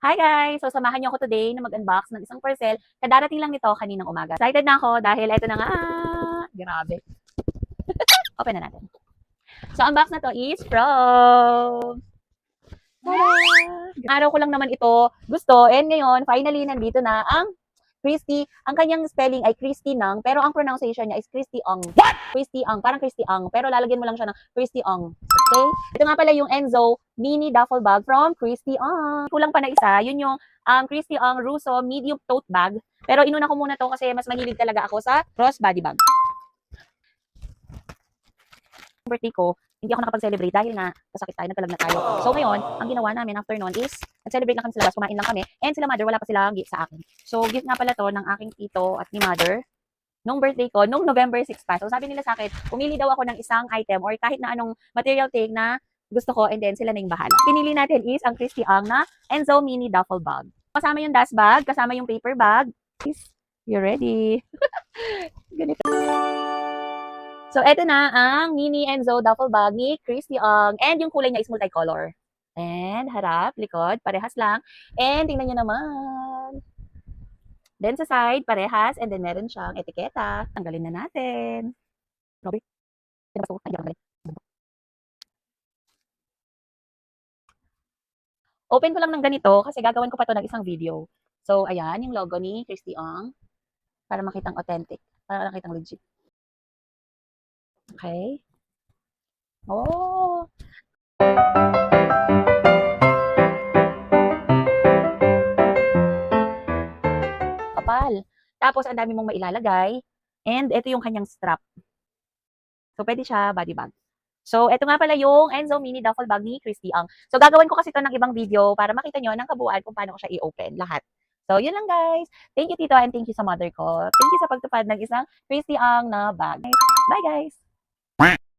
Hi guys! So samahan niyo ako today na mag-unbox ng isang parcel. Kadarating lang nito kaninang umaga. Excited na ako dahil eto na nga. Grabe. Open na natin. So ang box na to is from... Tada! Araw ko lang naman ito gusto and ngayon finally nandito na ang Christy. Ang kanyang spelling ay Christy Nang pero ang pronunciation niya is Christy Ong. What? Christy Ong. Parang Christy Ong pero lalagyan mo lang siya ng Christy Ong. Okay? Ito nga pala yung Enzo mini duffel bag from Christy Ong. Kulang pa na isa, yun yung Christy Ong Russo medium tote bag. Pero inuna ko muna to kasi mas mahilig talaga ako sa crossbody bag. Birthday ko, hindi ako nakapag-celebrate dahil nga kasakit tayo, nagkalagnat tayo. So ngayon, ang ginawa namin after noon is nag-celebrate lang kami sa labas, kumain lang kami, and sila mother, wala pa silang gift sa akin. So gift nga pala to ng aking tito at ni mother nung birthday ko, nung November 6 pa. So sabi nila sa akin, pumili daw ako ng isang item or kahit na anong material thing na gusto ko and then sila na yung bahala. Pinili natin is ang Christy Ang na Enzo mini duffel bag. Kasama yung dust bag, kasama yung paper bag. You ready? Ganito. So, eto na ang mini Enzo duffel bag ni Christy Ong. And yung kulay niya is multicolor. And harap, likod, parehas lang. And tingnan nyo naman. Then sa side, parehas. And then meron siyang etiketa. Tanggalin na natin. Grabe. Pinabas ko. Ay, hindi Open ko lang ng ganito kasi gagawin ko pa to ng isang video. So, ayan, yung logo ni Christy Ong. Para makitang authentic. Para makitang legit. Okay. Oh! Kapal. Tapos, ang dami mong mailalagay. And ito yung kanyang strap. So, pwede siya body bag. So, ito nga pala yung Enzo mini duffel bag ni Christy Ang. So, gagawin ko kasi ito ng ibang video para makita nyo ng kabuuan kung paano ko siya i-open lahat. So, yun lang guys. Thank you Tito and thank you sa mother ko. Thank you sa pagtupad ng isang Christy Ang na bag. Bye guys!